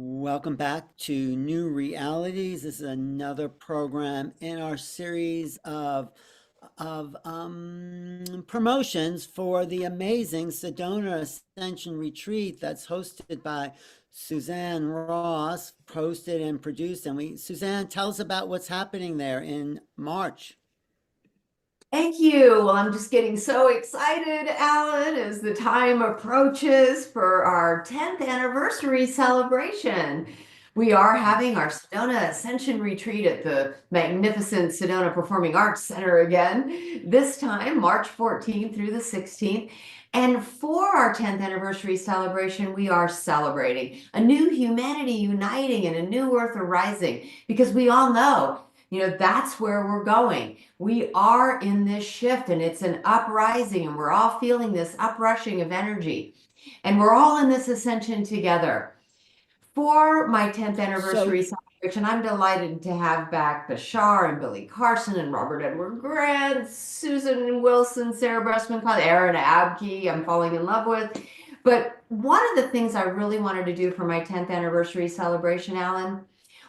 Welcome back to New Realities. This is another program in our series of promotions for the amazing Sedona Ascension Retreat that's hosted by Suzanne Ross, hosted and produced. Suzanne, tell us about what's happening there in March. Thank you. Well, I'm just getting so excited, Alan, as the time approaches for our 10th anniversary celebration. We are having our Sedona Ascension Retreat at the magnificent Sedona Performing Arts Center again, this time March 14th through the 16th. And for our 10th anniversary celebration, we are celebrating a new humanity uniting and a new earth arising, because we all know, that's where we're going. We are in this shift, and it's an uprising, and we're all feeling this uprushing of energy, and we're all in this ascension together. For my 10th anniversary celebration, I'm delighted to have back Bashar and Billy Carson and Robert Edward Grant, Susan Wilson, Sarah Bressman, Aaron Abke, I'm falling in love with. But one of the things I really wanted to do for my 10th anniversary celebration, Alan,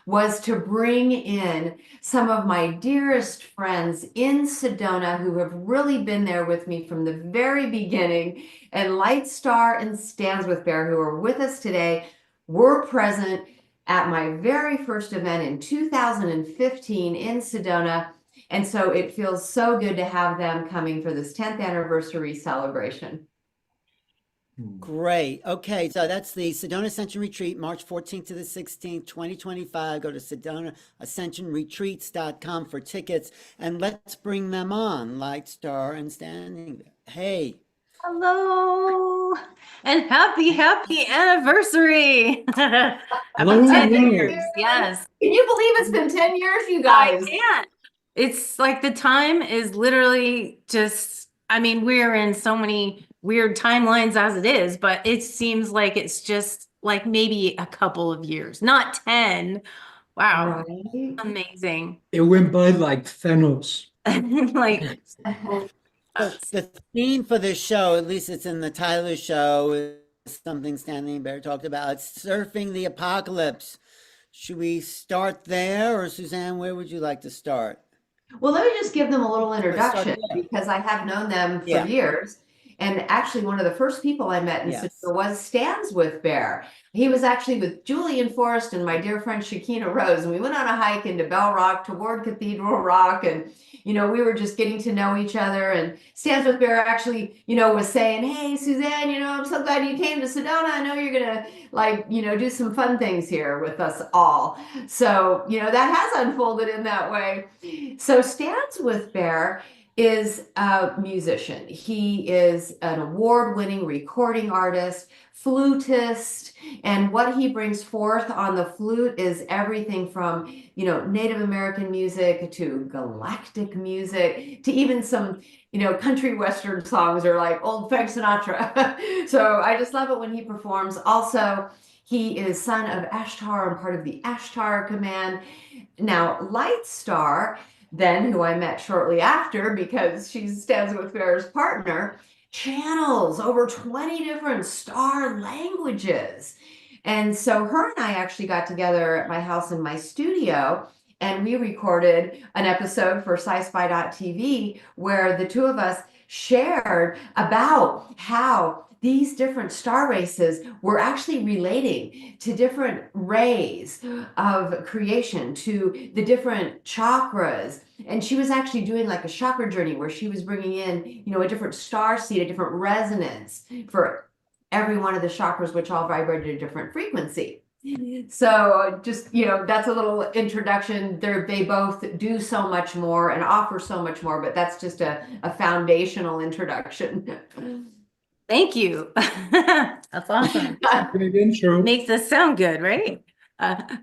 was to bring in some of my dearest friends in Sedona who have really been there with me from the very beginning, and LIghtstar and Stands with Bear, who are with us today, were present at my very first event in 2015 in Sedona. And so it feels so good to have them coming for this 10th anniversary celebration. Great. Okay, so that's the Sedona Ascension Retreat, March 14th to the 16th, 2025. Go to SedonaAscensionRetreats.com for tickets, and let's bring them on, LIghtstar and Standing. Hey. Hello, and happy anniversary. Hello. 10 years, yes. Can you believe it's been 10 years, you guys? I can't. It's like the time is literally just, we're in so many weird timelines as it is, but it seems like it's just like maybe a couple of years, not 10. Wow. Right. Amazing. It went by like Thanos. Like, So the theme for this show, at least it's in the Tyler show, is something Stanley Bear talked about. It's surfing the apocalypse. Should we start there, or Suzanne, where would you like to start? Well, let me just give them a little introduction, Let's start because I have known them for Yeah. years. And actually, one of the first people I met in Yes. Sedona was Stands with Bear. He was actually with Julian Forrest and my dear friend Shakina Rose. And we went on a hike into Bell Rock toward Cathedral Rock. And, we were just getting to know each other. And Stands with Bear actually, was saying, "Hey, Suzanne, I'm so glad you came to Sedona. I know you're going to, do some fun things here with us all." So, that has unfolded in that way. So Stands with Bear is a musician. He is an award-winning recording artist, flutist, and what he brings forth on the flute is everything from, Native American music to Galactic music to even some, country western songs, or like old Frank Sinatra. So I just love it when he performs. Also, he is son of Ashtar and part of the Ashtar Command. Now, LIghtstar, then, who I met shortly after because she Stands with Bear's partner, channels over 20 different star languages. And so her and I actually got together at my house in my studio, and we recorded an episode for SciSpy.tv where the two of us shared about how these different star races were actually relating to different rays of creation, to the different chakras. And she was actually doing like a chakra journey where she was bringing in, a different star seed, a different resonance for every one of the chakras, which all vibrated a different frequency. So just, that's a little introduction. They both do so much more and offer so much more, but that's just a foundational introduction. thank you. That's awesome. Great intro. Makes us sound good, right? That's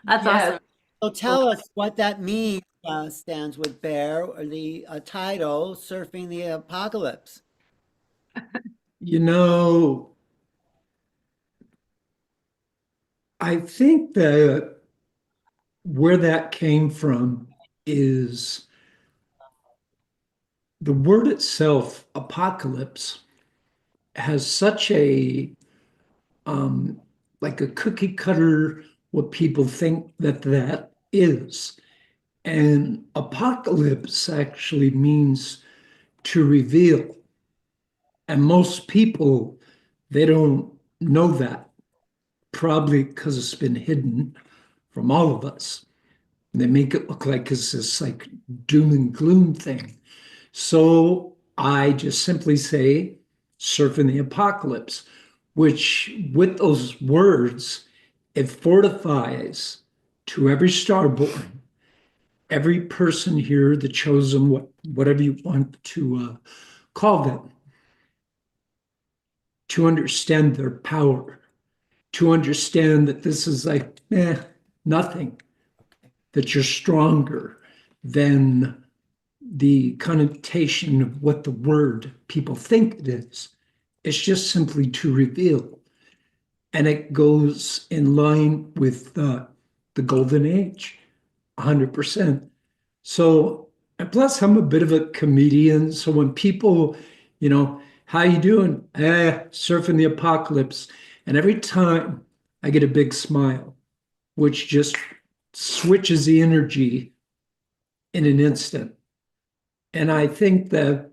Yes. awesome. So tell us what that means, Stands with Bear, or the title, Surfing the Apocalypse. I think that where that came from is the word itself, apocalypse, has such a like a cookie cutter, what people think that that is. And apocalypse actually means to reveal. And most people, they don't know that, probably because it's been hidden from all of us. They make it look like it's this like doom and gloom thing. So I just simply say surfing the apocalypse, which with those words, it fortifies to every starborn, every person here, the chosen, whatever you want to call them, to understand their power, to understand that this is like, nothing, that you're stronger than the connotation of what the word people think it is. It's just simply to reveal. And it goes in line with the golden age, 100%. So, and plus I'm a bit of a comedian. So when people, how you doing? Surfing the apocalypse. And every time I get a big smile, which just switches the energy in an instant. And I think that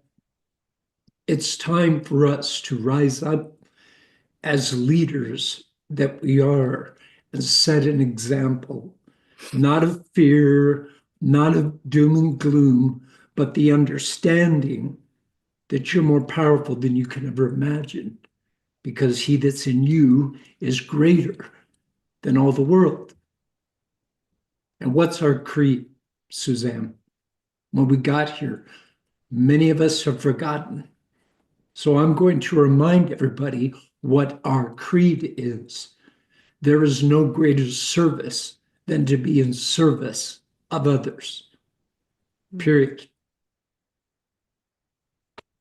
it's time for us to rise up as leaders that we are and set an example, not of fear, not of doom and gloom, but the understanding that you're more powerful than you can ever imagine, because he that's in you is greater than all the world. And what's our creed, Suzanne? When we got here, many of us have forgotten. So I'm going to remind everybody what our creed is. There is no greater service than to be in service of others. Period.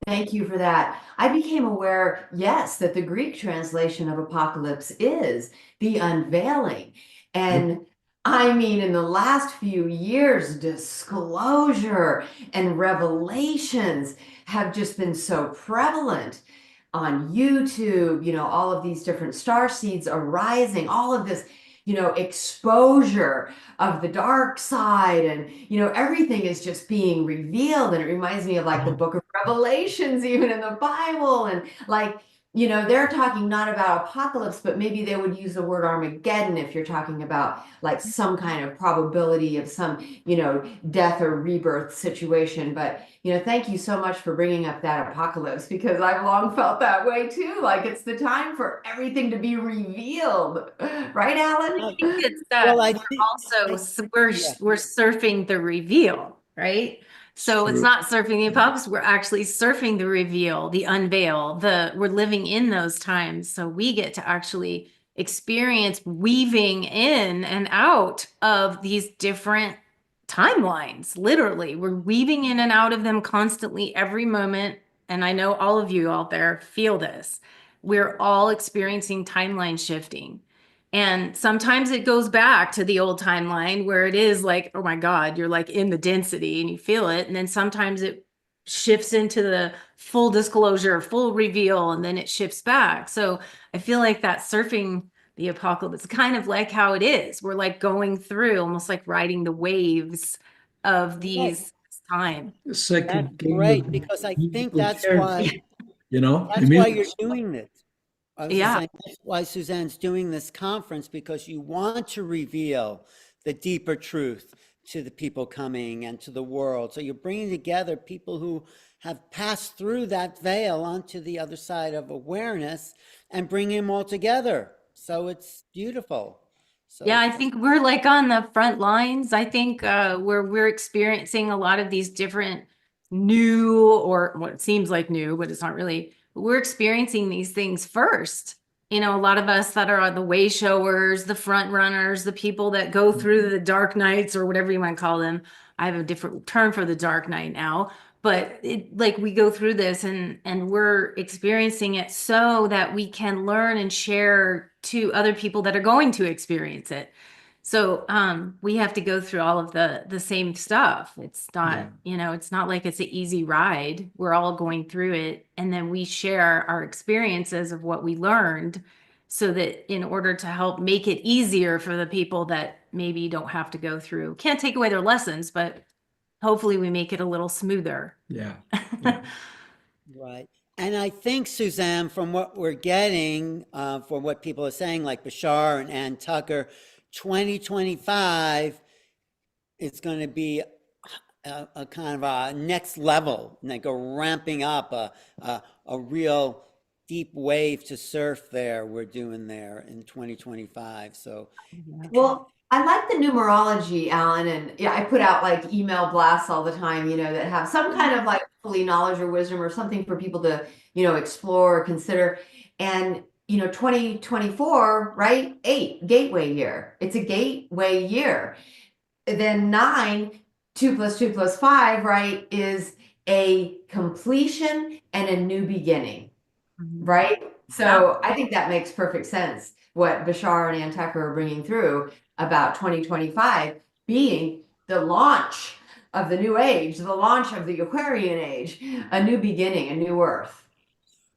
Thank you for that. I became aware, yes, that the Greek translation of apocalypse is the unveiling. And I mean, in the last few years, disclosure and revelations have just been so prevalent on YouTube, all of these different star seeds arising, all of this, exposure of the dark side, and everything is just being revealed. And it reminds me of like the book of Revelations, even in the Bible. And like, they're talking not about apocalypse, but maybe they would use the word Armageddon if you're talking about like some kind of probability of some, death or rebirth situation. But, thank you so much for bringing up that apocalypse, because I've long felt that way too. Like it's the time for everything to be revealed. Right, Alan? I think it's Well, I we're think also we're yeah. we're surfing the reveal, right? So it's True. not surfing the apocalypse, we're actually surfing the reveal, the unveil, we're living in those times. So we get to actually experience weaving in and out of these different timelines. Literally, we're weaving in and out of them constantly every moment. And I know all of you out there feel this. We're all experiencing timeline shifting. And sometimes it goes back to the old timeline where it is like, oh my God, you're like in the density and you feel it. And then sometimes it shifts into the full disclosure, full reveal, and then it shifts back. So I feel like that surfing the apocalypse is kind of like how it is. We're like going through, almost like riding the waves of these time. It's like a That's game great, of because I think musical that's chairs, why I that's mean, why you're doing this. I was just Yeah. saying, that's why Suzanne's doing this conference, because you want to reveal the deeper truth to the people coming and to the world. So you're bringing together people who have passed through that veil onto the other side of awareness and bringing them all together. So it's beautiful. So Yeah, I think we're like on the front lines. I think where we're experiencing a lot of these different new, or what it seems like new, but it's not really, we're experiencing these things first. A lot of us that are the way showers, the front runners, the people that go through the dark nights or whatever you want to call them. I have a different term for the dark night now, but like we go through this and we're experiencing it so that we can learn and share to other people that are going to experience it. So we have to go through all of the same stuff. It's not, it's not like it's an easy ride. We're all going through it, and then we share our experiences of what we learned so that in order to help make it easier for the people that maybe don't have to go through, can't take away their lessons, but hopefully we make it a little smoother. Yeah. Right. And I think, Suzanne, from what we're getting, from what people are saying, like Bashar and Ann Tucker, 2025 is going to be a kind of a next level, like a ramping up, a real deep wave to surf there we're doing there in 2025. So Well, I like the numerology, Alan, and yeah, I put out like email blasts all the time, that have some kind of like holy knowledge or wisdom or something for people to, explore or consider. And 2024, right? 8, gateway year. It's a gateway year. Then 9, 2 + 2 + 5, right, is a completion and a new beginning, right? So I think that makes perfect sense, what Bashar and Ann Tucker are bringing through about 2025 being the launch of the new age, the launch of the Aquarian age, a new beginning, a new earth.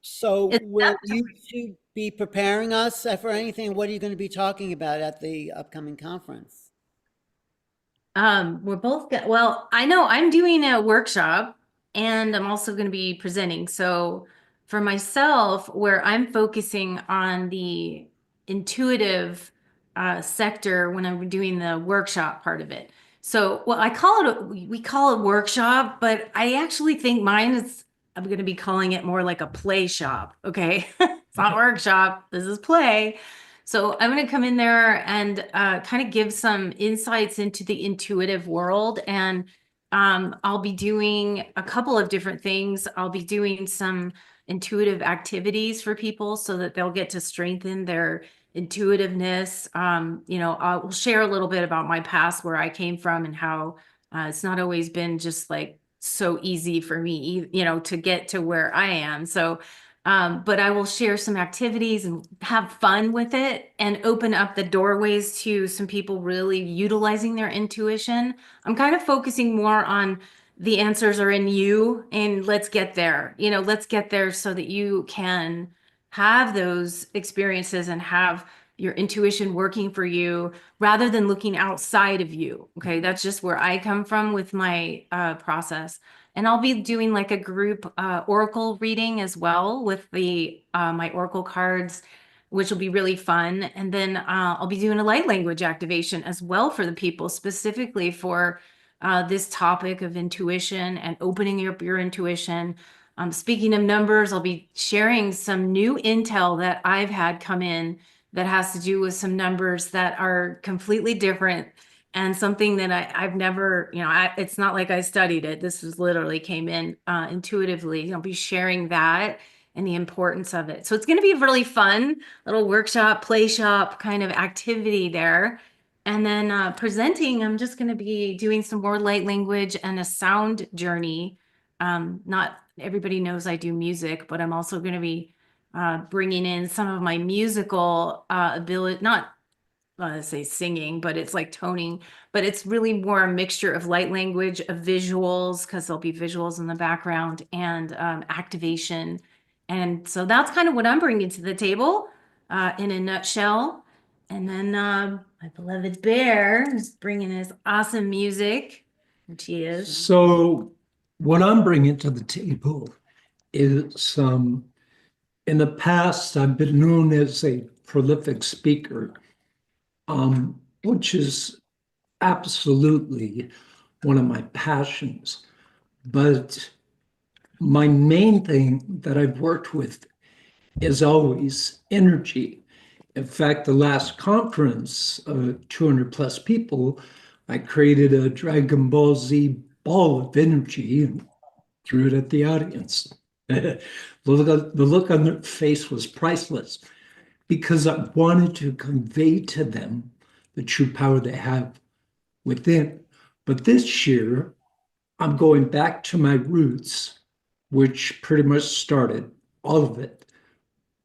So It's will you two be preparing us for anything? What are you going to be talking about at the upcoming conference? We're both well, I know I'm doing a workshop and I'm also going to be presenting. So for myself, where I'm focusing on the intuitive sector when I'm doing the workshop part of it. So, well, we call it workshop, but I actually think mine is, I'm going to be calling it more like a play shop. Okay. It's not workshop. This is play. So I'm going to come in there and kind of give some insights into the intuitive world. And I'll be doing a couple of different things. I'll be doing some intuitive activities for people so that they'll get to strengthen their intuitiveness. I'll share a little bit about my past, where I came from, and how it's not always been just like so easy for me, to get to where I am. So but I will share some activities and have fun with it and open up the doorways to some people really utilizing their intuition. I'm kind of focusing more on the answers are in you, and let's get there. Let's get there so that you can have those experiences and have your intuition working for you rather than looking outside of you. Okay, that's just where I come from with my process. And I'll be doing like a group oracle reading as well with the my oracle cards, which will be really fun. And then I'll be doing a light language activation as well for the people, specifically for this topic of intuition and opening up your intuition. Speaking of numbers, I'll be sharing some new intel that I've had come in that has to do with some numbers that are completely different. And something that I've never, it's not like I studied it. This was literally came in intuitively. I'll be sharing that and the importance of it. So it's going to be a really fun little workshop, play shop kind of activity there. And then presenting, I'm just going to be doing some more light language and a sound journey. Not everybody knows I do music, but I'm also going to be bringing in some of my musical ability, not say singing, but it's like toning, but it's really more a mixture of light language, of visuals, because there'll be visuals in the background, and activation. And so that's kind of what I'm bringing to the table in a nutshell. And then my beloved Bear is bringing his awesome music, which he is. So what I'm bringing to the table is in the past, I've been known as a prolific speaker, which is absolutely one of my passions. But my main thing that I've worked with is always energy. In fact, the last conference, 200 plus people, I created a Dragon Ball Z ball of energy and threw it at the audience. The look on their face was priceless, because I wanted to convey to them the true power they have within. But this year, I'm going back to my roots, which pretty much started all of it.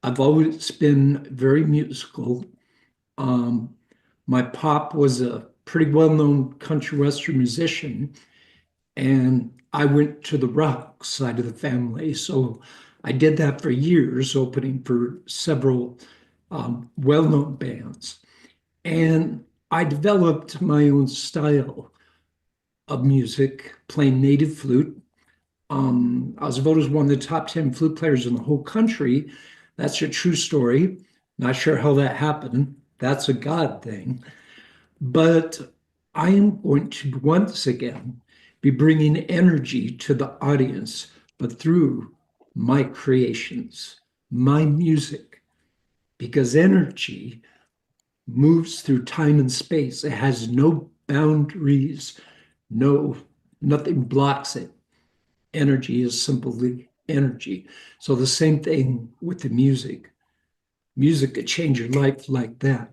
I've always been very musical. My pop was a pretty well-known country western musician, and I went to the rock side of the family. So I did that for years, opening for several well-known bands. And I developed my own style of music, playing native flute. I was voted as one of the top 10 flute players in the whole country. That's a true story. Not sure how that happened. That's a God thing. But I am going to once again be bringing energy to the audience, but through my creations, my music, because energy moves through time and space. It has no boundaries, nothing blocks it. Energy is simply energy. So the same thing with the music. Music could change your life like that.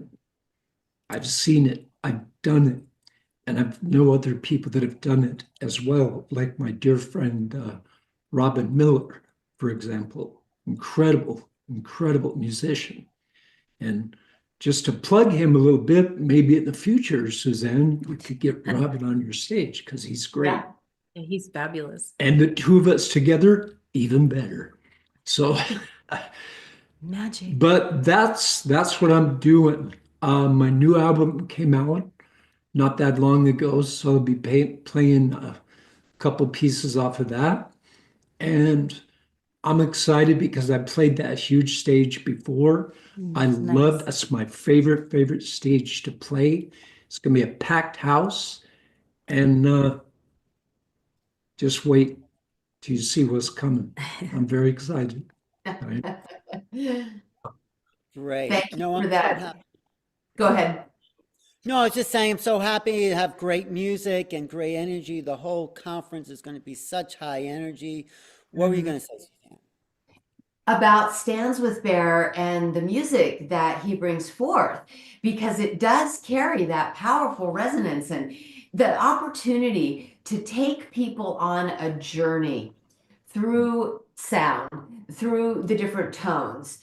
I've seen it, I've done it, and I know other people that have done it as well, like my dear friend Robin Miller, for example. Incredible, incredible musician. And just to plug him a little bit, maybe in the future, Suzanne, you could get Robin on your stage because he's great. Yeah. Yeah, he's fabulous. And the two of us together, even better. So, Magic. but that's what I'm doing. My new album came out not that long ago, so I'll be playing a couple pieces off of that. And I'm excited because I played that huge stage before. I Nice. love, that's my favorite stage to play. It's going to be a packed house. And just wait till you see what's coming. I'm very excited. Right? Great. Thank you No, for I'm so that. happy. Go ahead. No, I was just saying, I'm so happy to have great music and great energy. The whole conference is going to be such high energy. What were you going to say, Suzanne? About Stands with Bear and the music that he brings forth, because it does carry that powerful resonance and the opportunity to take people on a journey through sound, through the different tones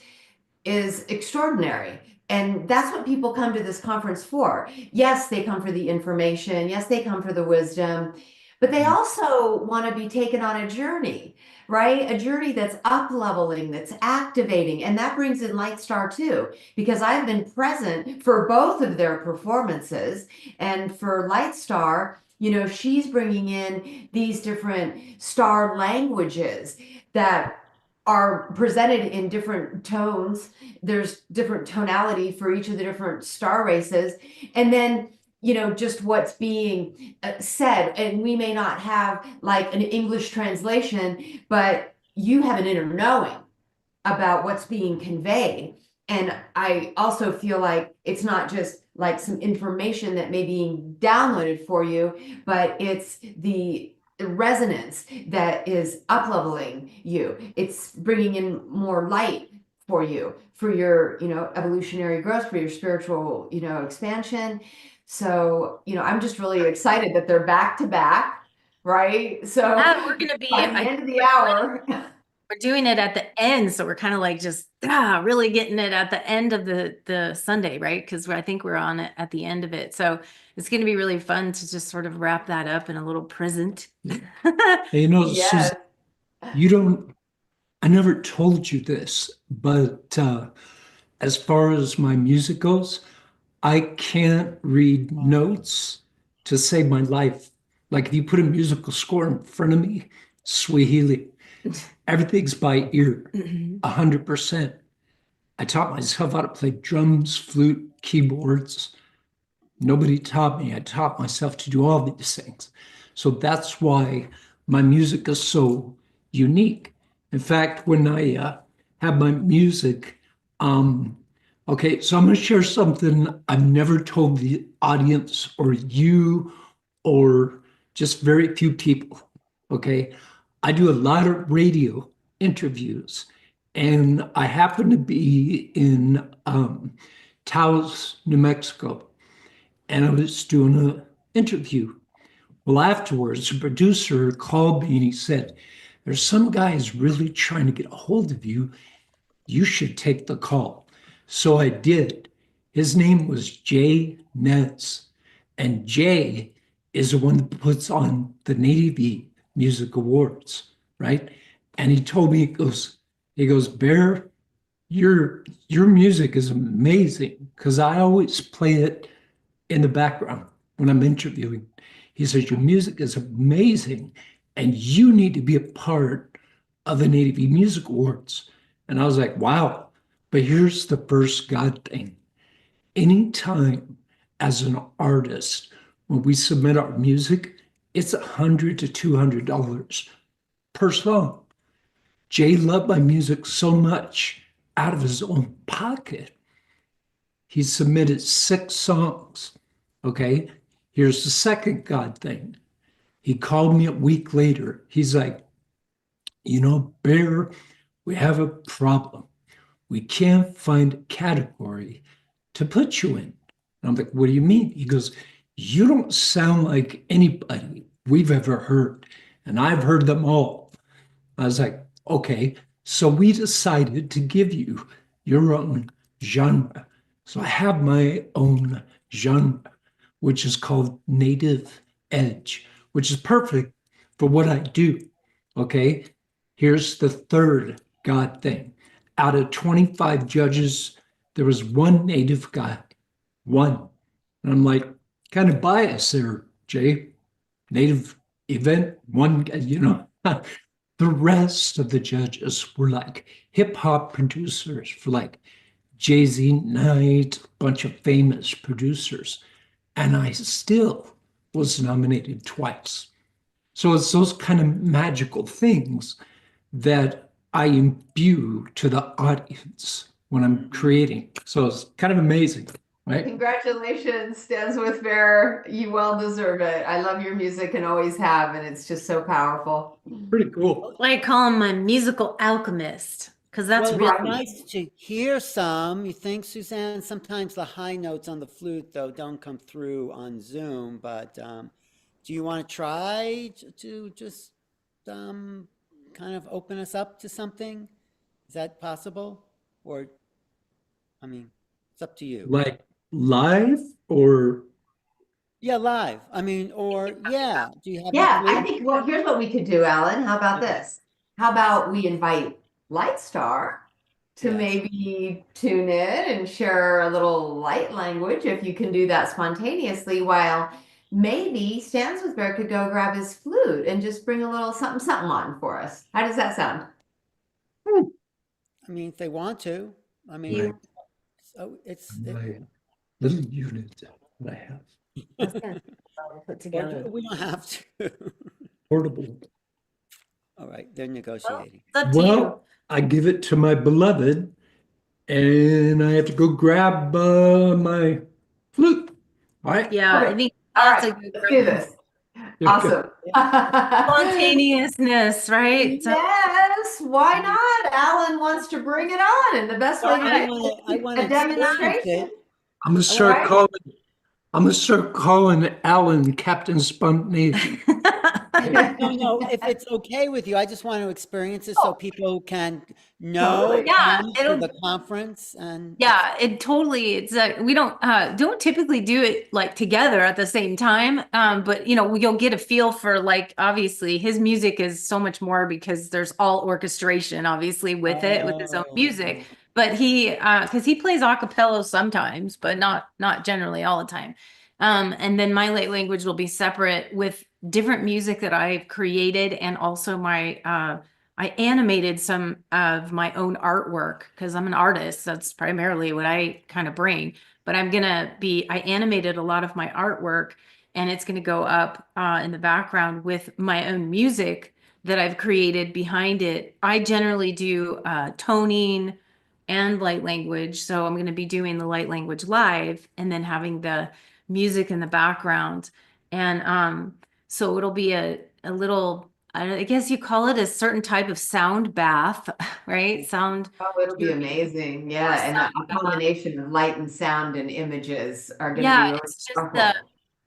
is extraordinary. And that's what people come to this conference for. Yes, they come for the information. Yes, they come for the wisdom, but they also want to be taken on a journey, right? A journey that's up leveling, that's activating. And that brings in LIghtstar too, because I've been present for both of their performances. And for LIghtstar, she's bringing in these different star languages that are presented in different tones. There's different tonality for each of the different star races. And then, just what's being said. And we may not have like an English translation, but you have an inner knowing about what's being conveyed. And I also feel like it's not just like some information that may be downloaded for you, but it's the resonance that is up leveling you. It's bringing in more light for you, for your, evolutionary growth, for your spiritual, expansion. So, I'm just really excited that they're back to back, right? So We're gonna be by the end of the hour. We're doing it at the end, so we're kind of like just really getting it at the end of the Sunday, right? Because I think we're on it at the end of it. So it's going to be really fun to just sort of wrap that up in a little present. Hey, Yes. Susan, I never told you this, but as far as my music goes, I can't read notes to save my life. Like if you put a musical score in front of me, Swahili, everything's by ear, 100%. I taught myself how to play drums, flute, keyboards. Nobody taught me. I taught myself to do all these things. So that's why my music is so unique. In fact, when I have my music, okay, so I'm going to share something I've never told the audience or you or just very few people. Okay, I do a lot of radio interviews, and I happen to be in Taos, New Mexico, and I was doing an interview. Well, afterwards, the producer called me and he said, "There's some guy who's really trying to get a hold of you. You should take the call." So I did. His name was Jay Nez, and Jay is the one that puts on the Navy Music Awards, right? And he told me, he goes, "Bear, your music is amazing because I always play it in the background when I'm interviewing. He says, your music is amazing and you need to be a part of the Native Music Awards. And I was like, wow. But here's the first God thing. Anytime as an artist, when we submit our music, it's $100 to $200 per song. Jay loved my music so much out of his own pocket. He submitted 6 songs. Okay, here's the second God thing. He called me a week later. He's like, Bear, we have a problem. We can't find a category to put you in. And I'm like, what do you mean? He goes, you don't sound like anybody we've ever heard. And I've heard them all. I was like, okay. So we decided to give you your own genre. So I have my own genre, which is called Native Edge, which is perfect for what I do. Okay. Here's the third God thing. Out of 25 judges, there was one Native guy. One. And I'm like, kind of biased there, Jay. Native event, one guy, The rest of the judges were like hip hop producers for like Jay-Z Knight, a bunch of famous producers. And I still was nominated twice. So it's those kind of magical things that I imbue to the audience when I'm creating. So it's kind of amazing, right? Congratulations, Stands with Bear. You well deserve it. I love your music and always have, and it's just so powerful. Pretty cool. I call him my musical alchemist because that's Well, real. it's nice to hear some. You think, Suzanne? Sometimes the high notes on the flute, though, don't come through on Zoom. But do you want to try to just kind of open us up to something? Is that possible? Or, I mean, it's up to you. Like live or Yeah, live. I mean, or yeah. Do you have Yeah, your I flute? think, well, here's what we could do, Alan. How about this? How about we invite LIghtstar to Yes. maybe tune in and share a little light language if you can do that spontaneously, while maybe Stands with Bear could go grab his flute and just bring a little something something on for us. How does that sound? I mean, if they want to. I mean, Right. so it's my little unit that I have, That's gonna put together. we don't have to. portable. All right, they're negotiating. It's up to you. Well, I give it to my beloved, and I have to go grab my flute. All right. Yeah, I Okay. think All that's a right, good let's do this. Yeah, Awesome. spontaneousness, right? So- Yes, why not? Alan wants to bring it on, and the best way I to want do to a experience demonstration. it. I'm gonna start right. calling. I'm gonna start calling Alan Captain Spontaneity. No, if it's okay with you, I just want to experience it so people can know, Totally. Yeah, come to it'll- the conference and. Yeah, it totally. It's we don't typically do it like together at the same time. But you'll get a feel for, like, obviously his music is so much more because there's all orchestration obviously with it, with his own music. But he because he plays a cappella sometimes, but not generally all the time. And then my light language will be separate with different music that I've created, and also my I animated some of my own artwork because I'm an artist. That's primarily what I kind of bring. But I animated a lot of my artwork, and it's going to go up in the background with my own music that I've created behind it. I generally do toning and light language. So I'm going to be doing the light language live and then having the music in the background. And so it'll be a little, I guess you call it a certain type of sound bath, right? Sound. Oh, it'll be amazing. Yeah, and a combination of light and sound and images are going to be Yeah, really it's just powerful.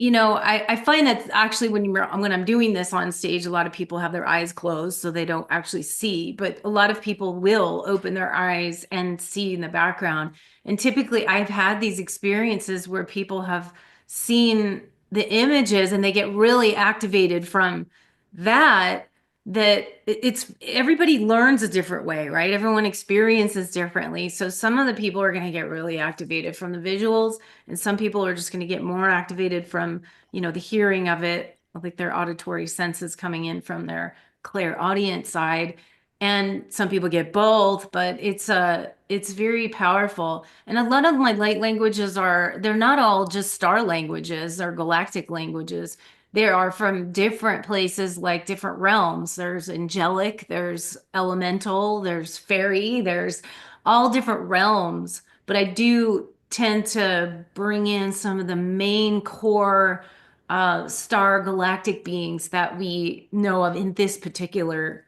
I find that actually when I'm doing this on stage, a lot of people have their eyes closed, so they don't actually see, but a lot of people will open their eyes and see in the background. And typically I've had these experiences where people have seen the images and they get really activated from that, that it's everybody learns a different way, right? Everyone experiences differently. So some of the people are going to get really activated from the visuals, and some people are just going to get more activated from, you know, the hearing of it, like their auditory senses coming in from their clairaudient side. And some people get both, but it's very powerful. And a lot of my light languages they're not all just star languages or galactic languages. They are from different places, like different realms. There's angelic, there's elemental, there's fairy, there's all different realms. But I do tend to bring in some of the main core star galactic beings that we know of in this particular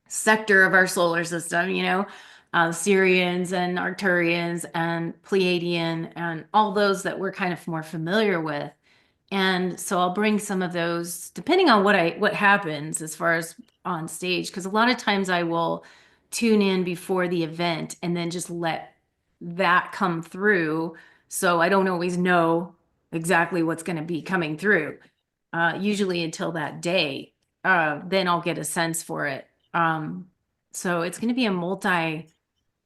sector of our solar system, you know, Sirians and Arcturians and Pleiadian and all those that we're kind of more familiar with. And so I'll bring some of those depending on what happens as far as on stage, because a lot of times I will tune in before the event and then just let that come through. So I don't always know exactly what's going to be coming through, usually until that day. Then I'll get a sense for it. So it's going to be a multi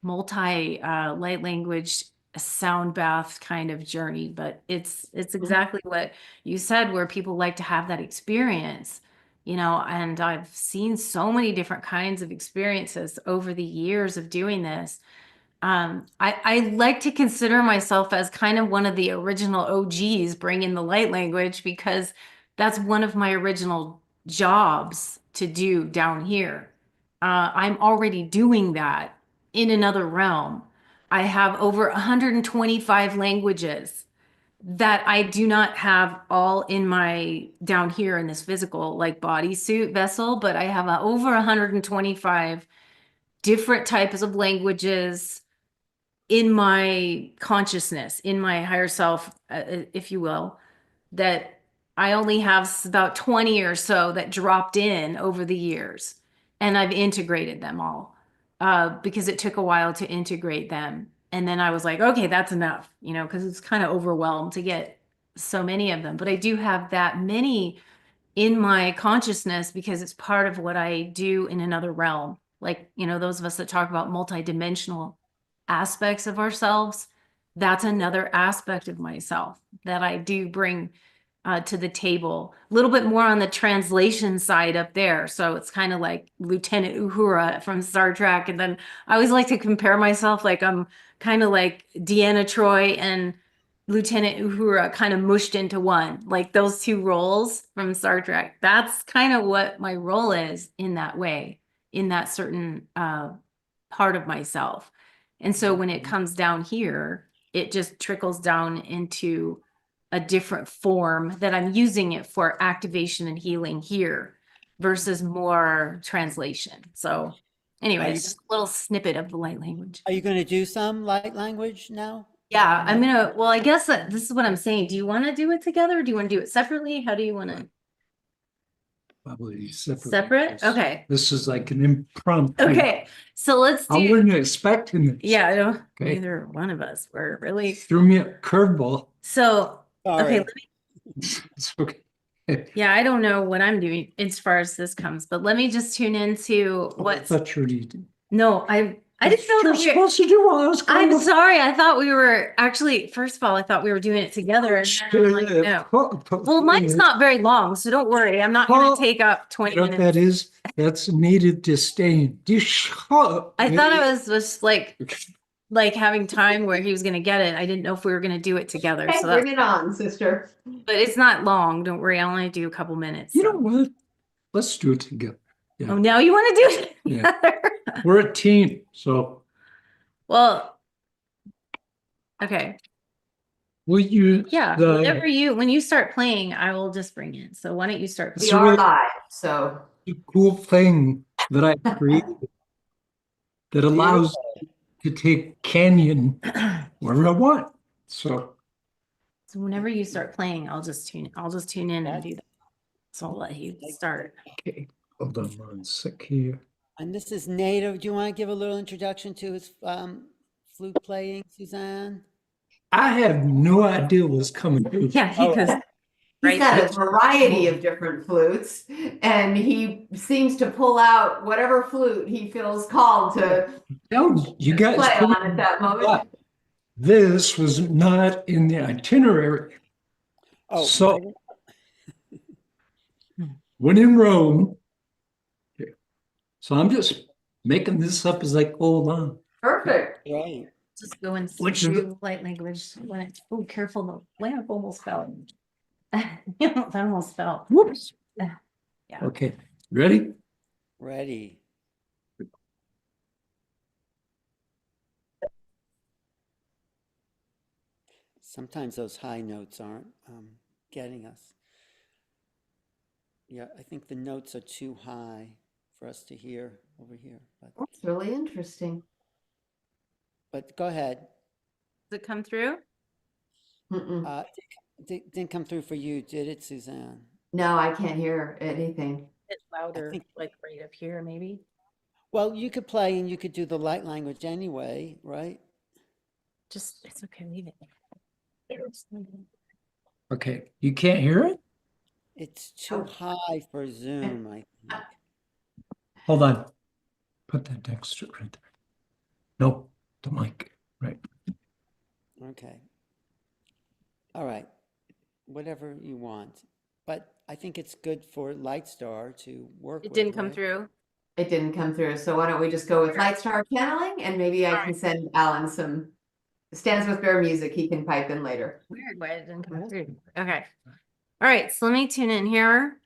light language sound bath kind of journey, but it's exactly what you said, where people like to have that experience, you know. And I've seen so many different kinds of experiences over the years of doing this. I like to consider myself as kind of one of the original OGs bringing the light language, because that's one of my original jobs to do down here. I'm already doing that in another realm. I have over 125 languages that I do not have all in my down here in this physical like bodysuit vessel, but I have over 125 different types of languages in my consciousness, in my higher self, if you will, that I only have about 20 or so that dropped in over the years, and I've integrated them all because it took a while to integrate them. And then I was like, okay, that's enough, you know, because it's kind of overwhelmed to get so many of them. But I do have that many in my consciousness because it's part of what I do in another realm. Like, you know, those of us that talk about multidimensional aspects of ourselves, that's another aspect of myself that I do bring to the table. A little bit more on the translation side up there. So it's kind of like Lieutenant Uhura from Star Trek. And then I always like to compare myself, like I'm kind of like Deanna Troi and Lieutenant Uhura kind of mushed into one, like those two roles from Star Trek. That's kind of what my role is in that way, in that certain part of myself. And so when it comes down here, it just trickles down into a different form that I'm using it for activation and healing here versus more translation. So anyways, just a little snippet of the light language. Are you going to do some light language now? Yeah, I'm gonna, well, I guess that this is what I'm saying. Do you want to do it together? Or do you want to do it separately? How do you want to? Probably separate. Separate? Okay. This is like an impromptu. Okay. So let's I do, wasn't expecting this. yeah, I don't, Okay. neither one of us were really. Threw me a curveball. So, Sorry. okay, let me, It's okay. yeah, I don't know what I'm doing as far as this comes, but let me just tune into I what's, thought you were eating. no, I didn't know You're that we were, supposed to do while I was I'm going. sorry. I thought we were actually, first of all, I thought we were doing it together. And then I'm like, no. Well, mine's not very long, so don't worry. I'm not going to take up 20 You know what minutes. that is? That's needed disdain. I thought I was just like having time where he was going to get it. I didn't know if we were going to do it together. Okay, So bring that, it on, sister. but it's not long. Don't worry. I'll only do a couple minutes. You so. know what? Let's do it together. Yeah. Oh, now you want to do it Yeah. together? We're a team, so Well, okay. will you? Yeah. Whenever when you start playing, I will just bring in. So why don't you start We playing? So are really- live, so The cool thing that I created that allows me to take Canyon wherever I want. So So whenever you start playing, I'll just tune in and do that. So I'll let you start. okay, hold on 1 sec here. And this is Native. Do you want to give a little introduction to his flute playing, Suzanne? I have no idea what's coming. Yeah, Oh. He's right? got a variety of different flutes, and he seems to pull out whatever flute he feels called to You guys play put on at that moment. this was not in the itinerary. Oh, So when in Rome, so I'm just making this up as I go along. Perfect. right. Just go and Which is through light language when it's, oh, careful, the lamp almost fell. That almost fell. Whoops. Yeah. Okay, ready? Ready. Sometimes those high notes aren't getting us. Yeah, I think the notes are too high for us to hear over here. That's really interesting. But go ahead. Does it come through? Mm-mm. Didn't come through for you, did it, Suzanne? No, I can't hear anything. It's louder, think- like right up here, maybe. Well, you could play and you could do the light language anyway, right? Just, it's okay, leave it. Okay, you can't hear it? It's too high for Zoom, I think. Hold on. Put that next to it right there. No, the mic, right? Okay. All right. Whatever you want. But I think it's good for LIghtstar to work It with, didn't come right? through. It didn't come through. So why don't we just go with LIGHTSTAR channeling, and maybe I can send Alan some Stands with Bear music he can pipe in later. Weird why it didn't come through. Okay. All right, so let me tune in here.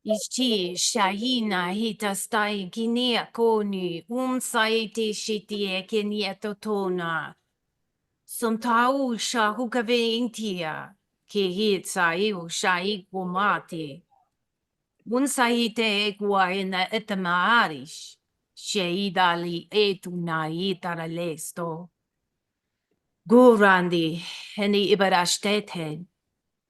Ichi shahina hita stai kinia koni saiti shiti e kinia totona. Somtau shahukave intia ki hit sai u shai kumati. Saite e guaina etamaarish. Sheidali etuna itara lesto. Gurandi heni ibarashteten.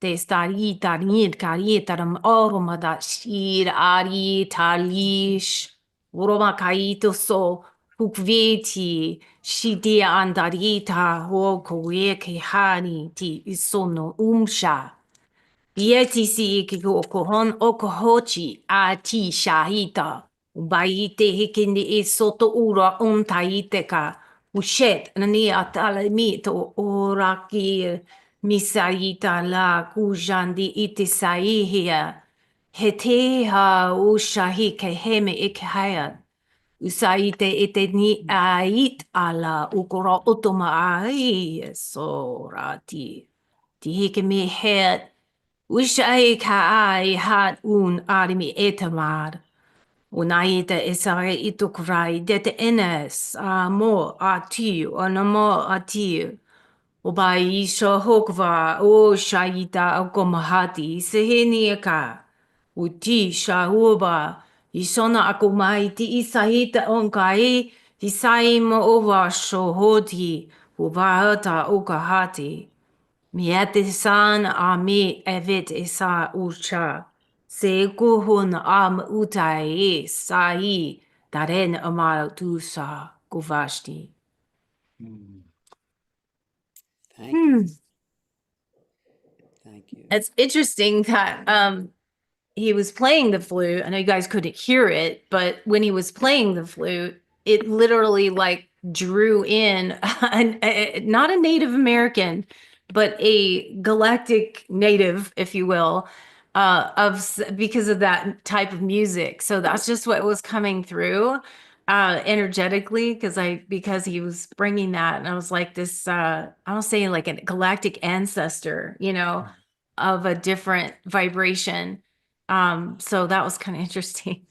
Te stari tarir karitaram oromada shir ari talish. Uroma kaito so hukveti shidi andarita ho koeke hani ti isono umsha. Bieti si okohon okohochi a ti shahita. Baite hikindi e soto ura taiteka. Ushet nani atalamito oraki misaita la kujandi itisaihia. Heteha ushahi keheme ikhaya. Usaite ite ni ait ala ukora otoma ai sorati. Tihike me het. Ushai ka ai hat arimi etamar. Unaita isare itukrai det enes mo atiu anamo atiu. Ubai isha hokva o shaita akomahati seheniaka. Uti shahuba isona akomaiti isahita onkai isaima ova shohoti ubahata okahati. Miete san ami evet isa ucha. Se kuhun utai sai daren amal tusa guvashti. Thank you. Thank you. It's interesting that he was playing the flute. I know you guys couldn't hear it, but when he was playing the flute, it literally like drew in not a Native American, but a galactic native, if you will, because of that type of music. So that's just what was coming through energetically because he was bringing that, and I was like this I don't say like a galactic ancestor, of a different vibration. So that was kind of interesting.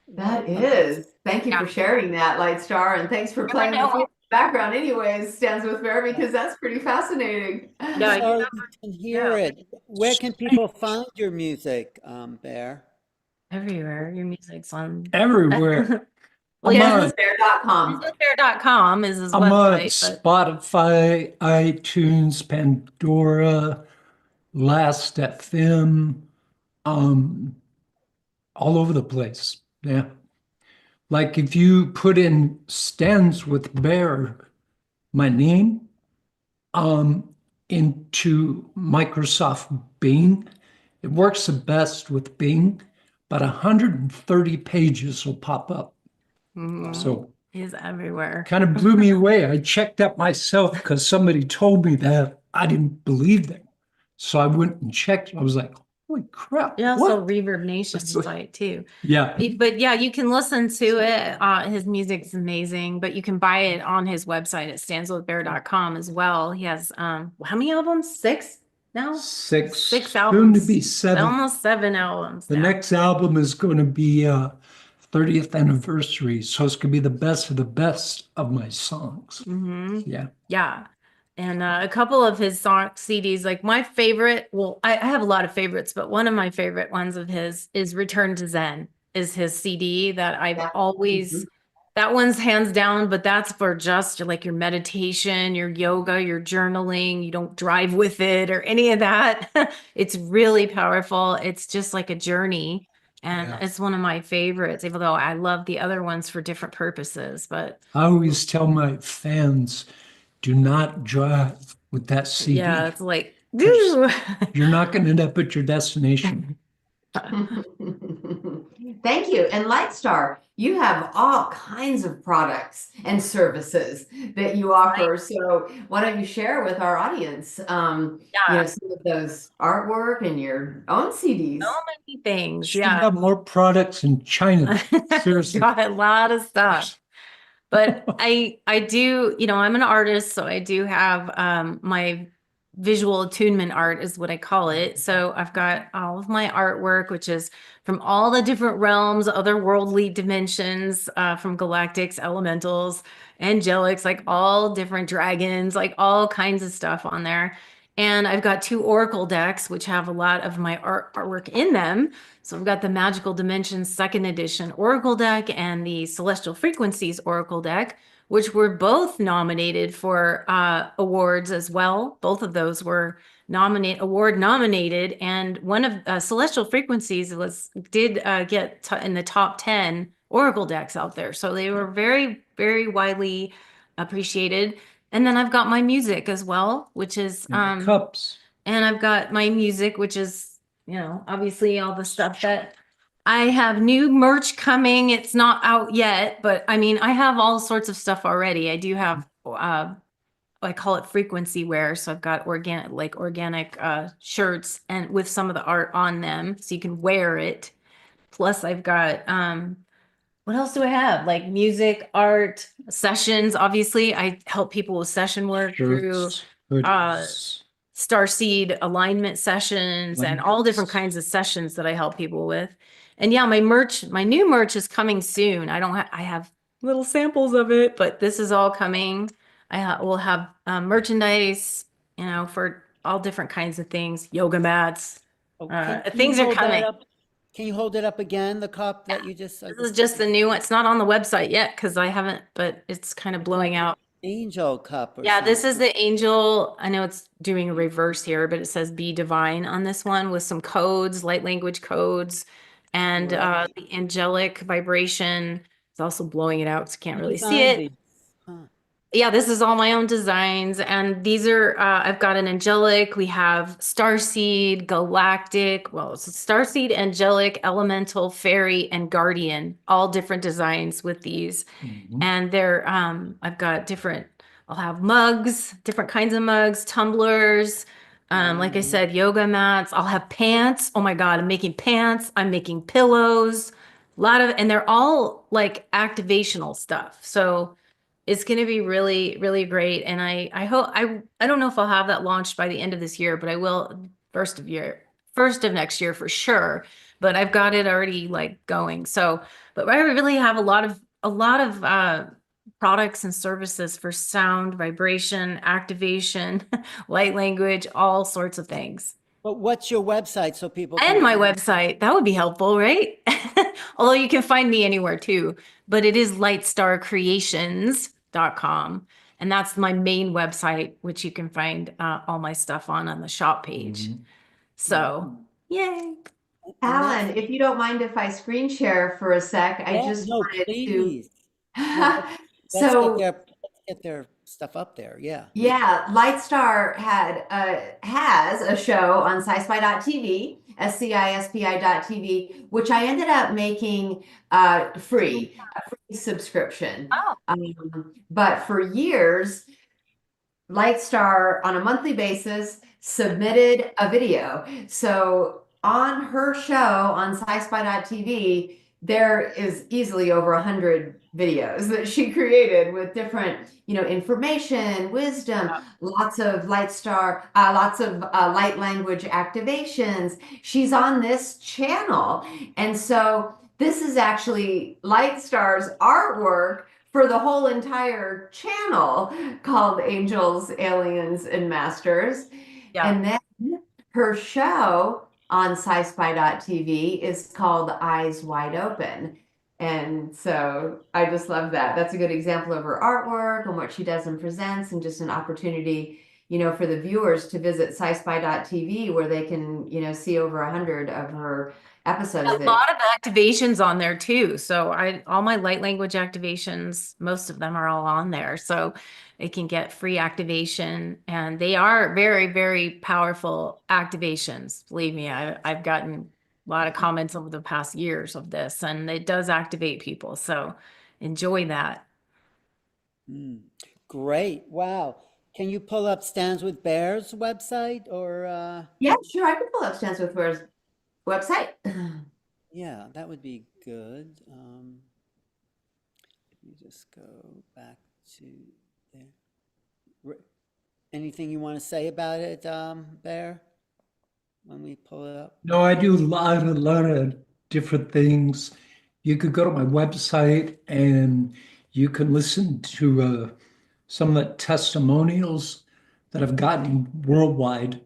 That is. Thank you for sharing that, LIGHTSTAR, and thanks for playing the flute background anyways, Stands with Bear, because that's pretty fascinating. Yeah, Sorry, we can hear it. Where can people find your music, Bear? everywhere. Your music's on. Everywhere. Well, I'm yeah, on, StandsWithBear.com. Bear.com is his I'm on website. But Spotify, iTunes, Pandora, Last FM, all over the place. Yeah. Like if you put in Stands with Bear, my name into Microsoft Bing. It works the best with Bing, but 130 pages will pop up. So He's everywhere. kind of blew me away. I checked up myself because somebody told me that. I didn't believe them. So I went and checked. I was like, holy crap. Yeah, also What? Reverb Nation That's what- site too. Yeah. But yeah, you can listen to it. His music's amazing, but you can buy it on his website at standswithbear.com as well. He has how many albums? 6 now? Six Six soon albums. to be 7. Almost 7 albums. The now. next album is going to be 30th anniversary. So it's going to be the best of my songs. Yeah. Yeah. And a couple of his song CDs, like my favorite, well, I have a lot of favorites, but one of my favorite ones of his is Return to Zen, is his CD that I've always, that one's hands down, but that's for just like your meditation, your yoga, your journaling. You don't drive with it or any of that. It's really powerful. It's just like a journey. And Yeah. it's one of my favorites, even though I love the other ones for different purposes. But I always tell my fans, do not drive with that CD. yeah, it's like, You're not going to end up at your destination. Thank you. And LIghtstar, you have all kinds of products and services that you offer. So why don't you share with our audience, some of those artwork and your own CDs? So many things. Should Yeah. have more products in China. Seriously. Got a lot of stuff. But I do, I'm an artist, so I do have my visual attunement art is what I call it. So I've got all of my artwork, which is from all the different realms, otherworldly dimensions, from galactics, elementals, angelics, like all different dragons, like all kinds of stuff on there. And I've got 2 oracle decks, which have a lot of my artwork in them. So I've got the Magical Dimensions 2nd edition oracle deck and the Celestial Frequencies oracle deck, which were both nominated for awards as well. Both of those were award nominated, and one of Celestial Frequencies did get in the top 10 oracle decks out there. So they were very, very widely appreciated. And then I've got my music as well, which is And the cups. and I've got my music, which is, obviously all the stuff that I have new merch coming. It's not out yet, but I mean, I have all sorts of stuff already. I do have, I call it frequency wear. So I've got organic shirts and with some of the art on them, so you can wear it. Plus I've got, what else do I have? Like music, art, sessions. Obviously, I help people with session work through Shirts, hoodies. Starseed alignment sessions and all different kinds of sessions that I help people with. And yeah, my new merch is coming soon. I have little samples of it, but this is all coming. We'll have merchandise, for all different kinds of things, yoga mats. Things are coming. Can you hold it up again, the cup that you just... This is just the new one. It's not on the website yet because I haven't, but it's kind of blowing out. Angel cup or Yeah, this is something. the angel. I know it's doing a reverse here, but it says be divine on this one with some codes, light language codes, and Right. the angelic vibration. It's also blowing it out, so you can't really see Designed it. these. Huh. Yeah, this is all my own designs, and these are I've got an angelic, we have Starseed, Galactic, well, it's Starseed, Angelic, Elemental, Fairy, and Guardian, all different designs with these. And they're I've got I'll have mugs, different kinds of mugs, tumblers, like I said, yoga mats. I'll have pants. Oh my God, I'm making pants, I'm making pillows, and they're all like activational stuff. So it's going to be really, really great. And I hope, I don't know if I'll have that launched by the end of this year, but I will first of next year for sure. But I've got it already like going. So, but I really have a lot of products and services for sound, vibration, activation, light language, all sorts of things. But what's your website so people And my website, that would be helpful, right? Although you can find me anywhere too, but it is lightstarcreations.com. And that's my main website, which you can find all my stuff on the shop page. So, yay. Alan, if you don't mind if I screen share for a sec, I just wanted please. to. Let's So get their stuff up there. Yeah. Yeah, LIghtstar has a show on sci-spy.tv, SCISPI.tv, which I ended up making free, a free subscription. But for years, LIghtstar on a monthly basis submitted a video. So on her show on sci-spy.tv, there is easily over 100 videos that she created with different, information, wisdom, lots of LIghtstar, lots of light language activations. She's on this channel. And so this is actually LIghtstar's artwork for the whole entire channel called Angels, Aliens, and Masters. Yeah. And then her show on sci-spy.tv is called Eyes Wide Open. And so I just love that. That's a good example of her artwork and what she does and presents, and just an opportunity, for the viewers to visit sci-spy.tv, where they can, see over 100 of her episodes. A lot of activations on there too. So all my light language activations, most of them are all on there. So it can get free activation, and they are very, very powerful activations. Believe me, I've gotten a lot of comments over the past years of this, and it does activate people. So enjoy that. Great. Wow. Can you pull up Stands with Bears website or Yeah, sure. I can pull up Stands with Bears website. yeah, that would be good. Let me just go back to there. Anything you want to say about it, Bear, when we pull it up? No, I do a lot of different things. You could go to my website and you can listen to some of the testimonials that I've gotten worldwide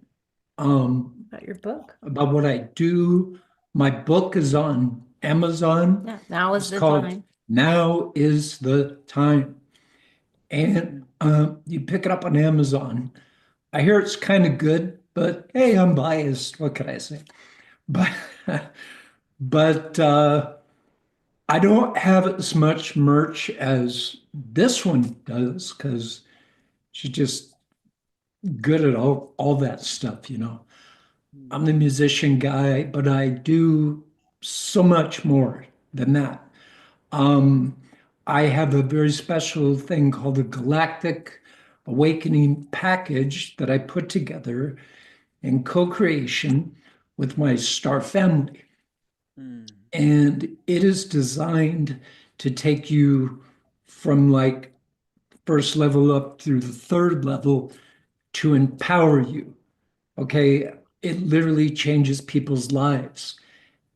About your book. about what I do. My book is on Amazon. Yeah, now is It's the called time. Now is the Time. And you pick it up on Amazon. I hear it's kind of good, but hey, I'm biased. What can I say? But I don't have as much merch as this one does, because she's just good at all that stuff. I'm the musician guy, but I do so much more than that. I have a very special thing called the Galactic Awakening package that I put together in co-creation with my star family. And it is designed to take you from like first level up through the third level to empower you. Okay. It literally changes people's lives.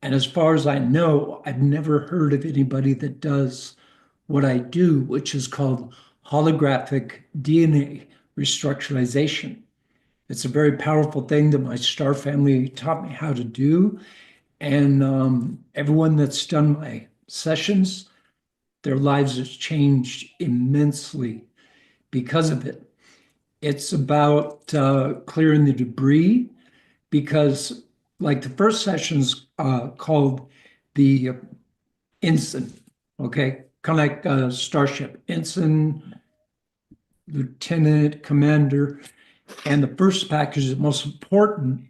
And as far as I know, I've never heard of anybody that does what I do, which is called holographic DNA restructurization. It's a very powerful thing that my star family taught me how to do. And everyone that's done my sessions, their lives has changed immensely because of it. It's about clearing the debris, because like the first session's called the ensign, okay? Kind of like a starship, ensign, lieutenant, commander. And the first package is the most important,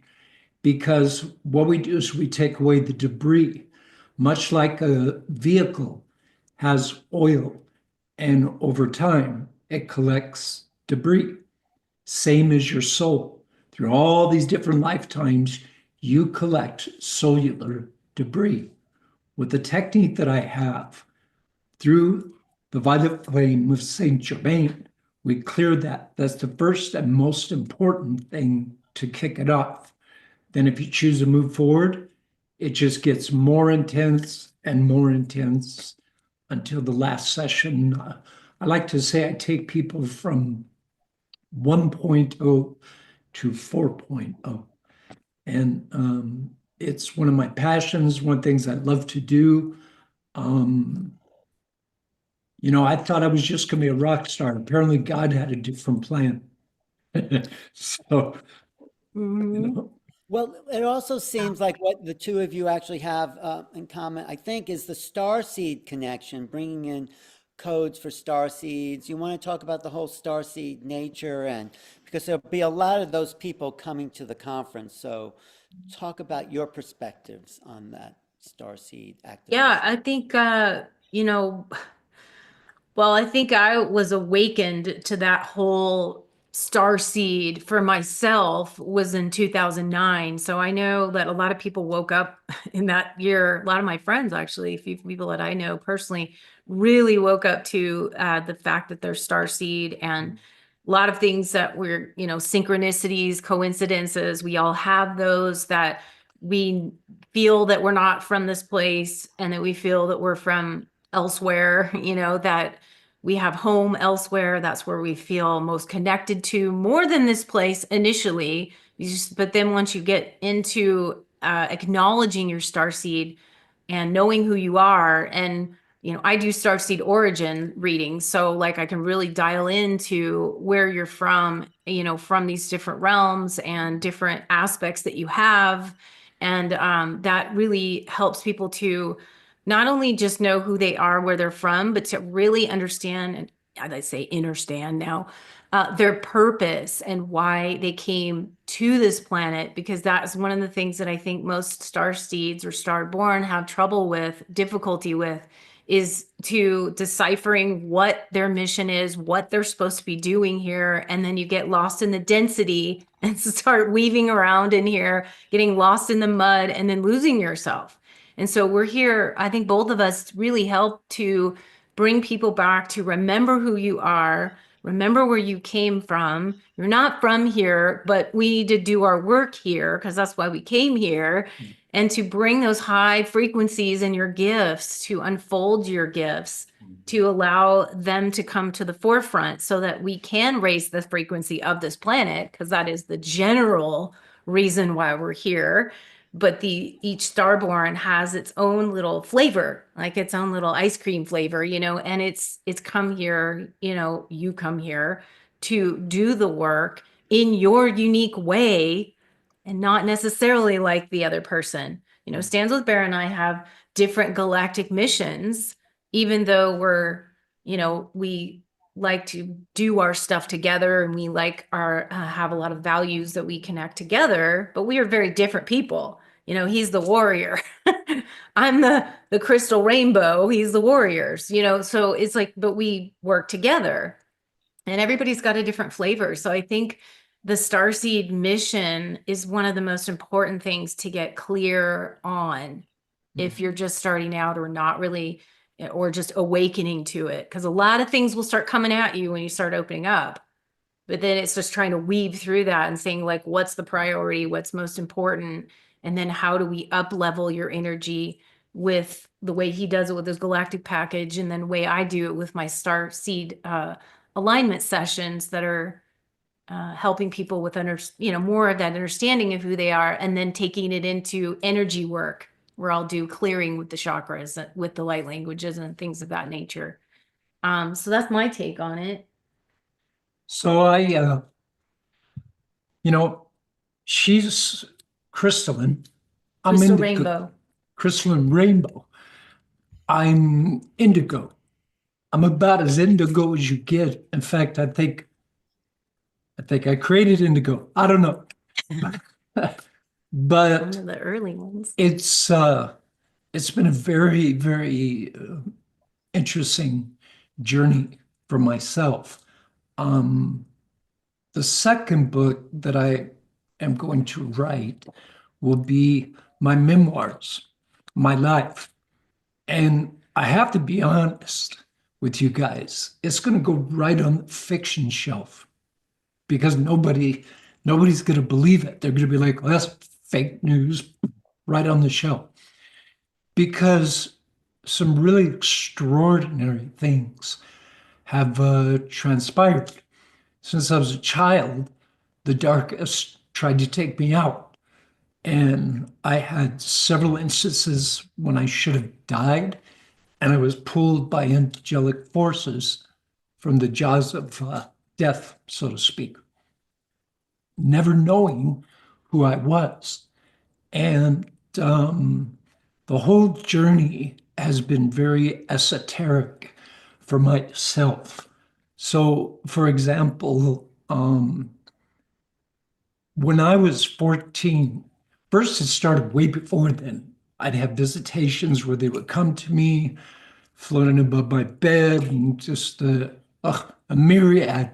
because what we do is we take away the debris, much like a vehicle has oil, and over time it collects debris. Same as your soul. Through all these different lifetimes, you collect cellular debris. With the technique that I have, through the violet flame of Saint Germain, we clear that. That's the first and most important thing to kick it off. Then if you choose to move forward, it just gets more intense and more intense until the last session. I like to say I take people from 1.0 to 4.0. And it's one of my passions, one of the things I love to do. I thought I was just going to be a rock star. Apparently, God had a different plan. So, Well, it also seems like what the two of you actually have in common, I think, is the Starseed connection, bringing in codes for star seeds. You want to talk about the whole star seed nature, and because there'll be a lot of those people coming to the conference. So talk about your perspectives on that star seed activation. Yeah, I think, you know, well, I think I was awakened to that whole star seed for myself was in 2009. So I know that a lot of people woke up in that year. A lot of my friends, actually, a few people that I know personally, really woke up to the fact that there's star seed, and a lot of things that we're, you know, synchronicities, coincidences. We all have those, that we feel that we're not from this place and that we feel that we're from elsewhere, you know, that we have home elsewhere. That's where we feel most connected to, more than this place initially. But then once you get into acknowledging your starseed and knowing who you are, and you know, I do starseed origin readings, so like I can really dial into where you're from, you know, from these different realms and different aspects that you have, and that really helps people to not only just know who they are, where they're from, but to really understand, and I say understand now, their purpose and why they came to this planet, because that is one of the things that I think most star seeds or starborn have trouble with, difficulty with, is to deciphering what their mission is, what they're supposed to be doing here. And then you get lost in the density and start weaving around in here, getting lost in the mud, and then losing yourself. And so we're here, I think both of us really help to bring people back to remember who you are, remember where you came from. You're not from here, but we need to do our work here because that's why we came here. And to bring those high frequencies in your gifts, to unfold your gifts, to allow them to come to the forefront so that we can raise the frequency of this planet, because that is the general reason why we're here. But each starborn has its own little flavor, like its own little ice cream flavor, you know, and it's come here, you know, you come here to do the work in your unique way and not necessarily like the other person. You know, Stands with Bear and I have different galactic missions, even though we're, you know, we like to do our stuff together and we like our have a lot of values that we connect together, but we are very different people. You know, he's the warrior. I'm the crystal rainbow. He's the warriors, you know, so it's like, but we work together and everybody's got a different flavor. So I think the Starseed mission is one of the most important things to get clear on if you're just starting out or not really, or just awakening to it. Because a lot of things will start coming at you when you start opening up. But then it's just trying to weave through that and saying, like, what's the priority? What's most important? And then how do we up level your energy with the way he does it with his galactic package, and then the way I do it with my star seed alignment sessions that are helping people with more of that understanding of who they are, and then taking it into energy work where I'll do clearing with the chakras, with the light languages and things of that nature. So that's my take on it. So I, you know, she's crystalline. I'm Crystal indigo. rainbow. Crystalline rainbow. I'm indigo. I'm about as indigo as you get. In fact, I think I created indigo. I don't know. One But of the early ones. it's been a very, very interesting journey for myself. The second book that I am going to write will be my memoirs, my life. And I have to be honest with you guys, it's going to go right on the fiction shelf because nobody's going to believe it. They're going to be like, well, that's fake news, right on the shelf. Because some really extraordinary things have transpired. Since I was a child, the darkest tried to take me out. And I had several instances when I should have died, and I was pulled by angelic forces from the jaws of death, so to speak, never knowing who I was. And the whole journey has been very esoteric for myself. So, for example, when I was 14, first it started way before then. I'd have visitations where they would come to me, floating above my bed, and just a myriad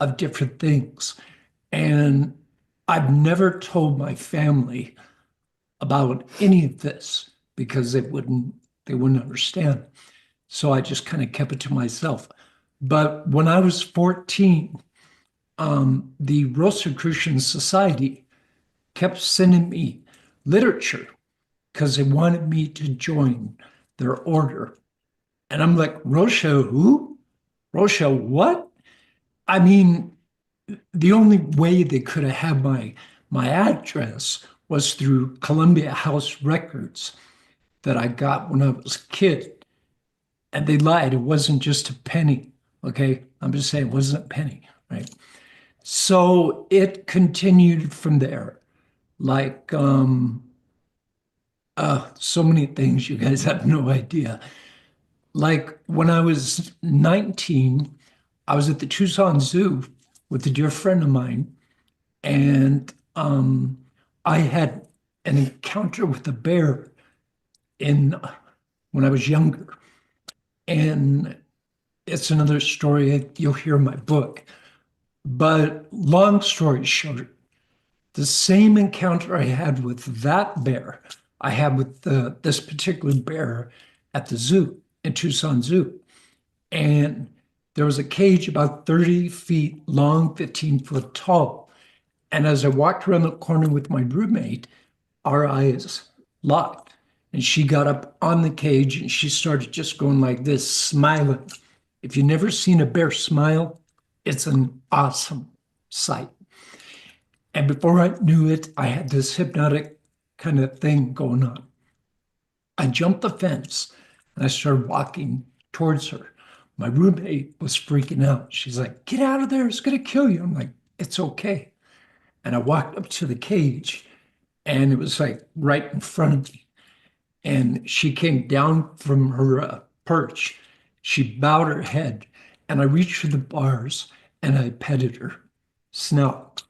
of different things. And I've never told my family about any of this because they wouldn't understand. So I just kind of kept it to myself. But when I was 14, the Rosicrucian Society kept sending me literature because they wanted me to join their order. And I'm like, Rocha who? Rocha what? I mean, the only way they could have had my address was through Columbia House records that I got when I was a kid. And they lied. It wasn't just a penny. Okay. I'm just saying it wasn't a penny. Right. So it continued from there. Like so many things, you guys have no idea. Like when I was 19, I was at the Tucson Zoo with a dear friend of mine, and I had an encounter with a bear in when I was younger. And it's another story you'll hear in my book. But long story short, the same encounter I had with that bear, I had with this particular bear at the zoo, in Tucson Zoo. And there was a cage about 30 feet long, 15 foot tall. And as I walked around the corner with my roommate, our eyes locked. And she got up on the cage and she started just going like this, smiling. If you've never seen a bear smile, it's an awesome sight. And before I knew it, I had this hypnotic kind of thing going on. I jumped the fence and I started walking towards her. My roommate was freaking out. She's like, get out of there. It's going to kill you. I'm like, it's okay. And I walked up to the cage and it was like right in front of me. And she came down from her perch. She bowed her head and I reached for the bars and I petted her snout.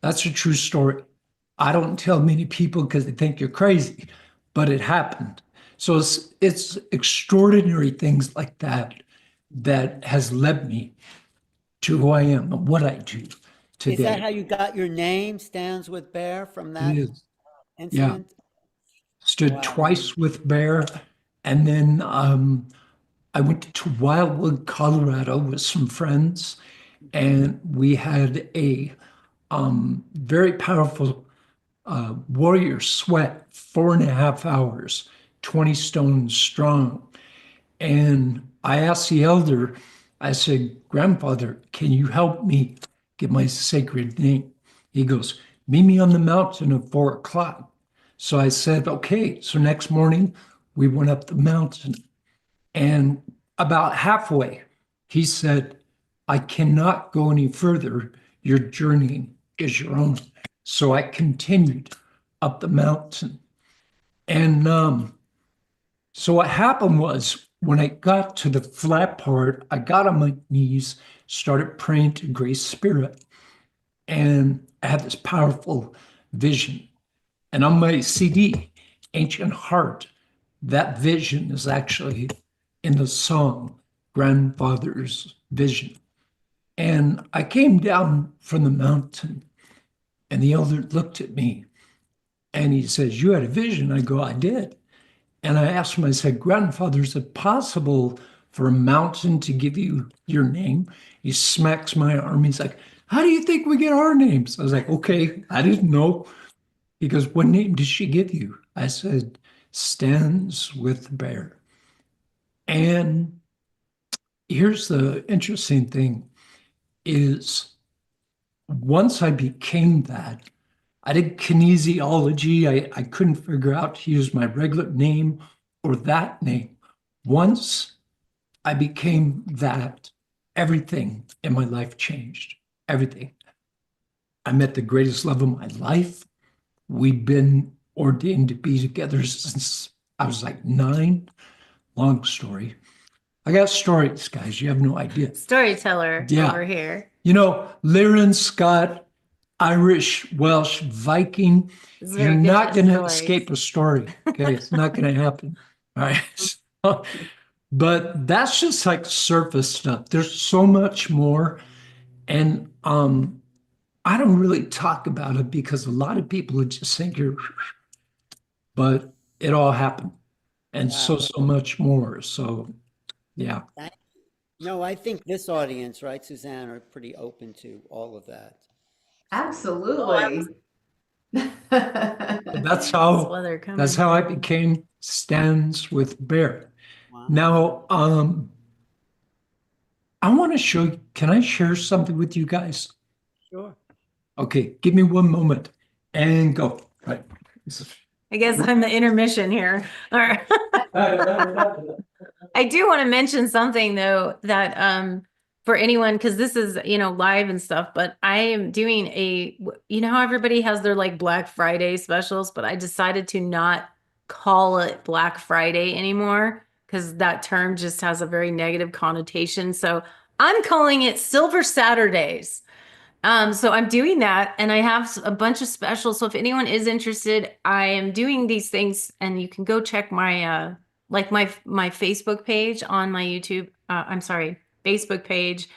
That's a true story. I don't tell many people because they think you're crazy, but it happened. So it's extraordinary things like that that has led me to who I am and what I do today. Is that how you got your name, Stands with Bear, from that It is. Yeah. incident? Stood Wow. twice with Bear. And then I went to Wildwood, Colorado with some friends, and we had a very powerful warrior sweat, 4.5 hours, 20 stones strong. And I asked the elder, I said, Grandfather, can you help me get my sacred name? He goes, meet me on the mountain at 4 o'clock. So I said, okay. So next morning we went up the mountain, and about halfway, he said, I cannot go any further. Your journey is your own. So I continued up the mountain. And so what happened was when I got to the flat part, I got on my knees, started praying to Great Spirit, and I had this powerful vision. And on my CD, Ancient Heart, that vision is actually in the song, Grandfather's Vision. And I came down from the mountain and the elder looked at me and he says, you had a vision? I go, I did. And I asked him, I said, Grandfather, is it possible for a mountain to give you your name? He smacks my arm. He's like, how do you think we get our names? I was like, okay, I didn't know. He goes, what name did she give you? I said, Stands with Bear. And here's the interesting thing is once I became that, I did kinesiology. I couldn't figure out to use my regular name or that name. Once I became that, everything in my life changed. Everything. I met the greatest love of my life. We've been ordained to be together since I was like 9. Long story. I got stories, guys. You have no idea. Storyteller Yeah. over here. You know, Lyran, Scott, Irish, Welsh, Viking. It's You're very good not at going to stories. escape a story. Okay. It's not going to happen. All right. So, but that's just like surface stuff. There's so much more. And I don't really talk about it because a lot of people would just think you're, but it all happened. And so much more. So, yeah. No, I think this audience, right, Suzanne, are pretty open to all of that. Absolutely. That's That's why they're coming. that's how I became Stands with Bear. Wow. Now, I want to show you, can I share something with you guys? Sure. Okay, give me one moment and go. Right. I guess I'm the intermission here. All right. I do want to mention something though that for anyone, because this is live and stuff, but I am doing how everybody has their like Black Friday specials, but I decided to not call it Black Friday anymore because that term just has a very negative connotation. So I'm calling it Silver Saturdays. So I'm doing that and I have a bunch of specials. So if anyone is interested, I am doing these things and you can go check my my Facebook page on my YouTube. I'm sorry, Facebook page,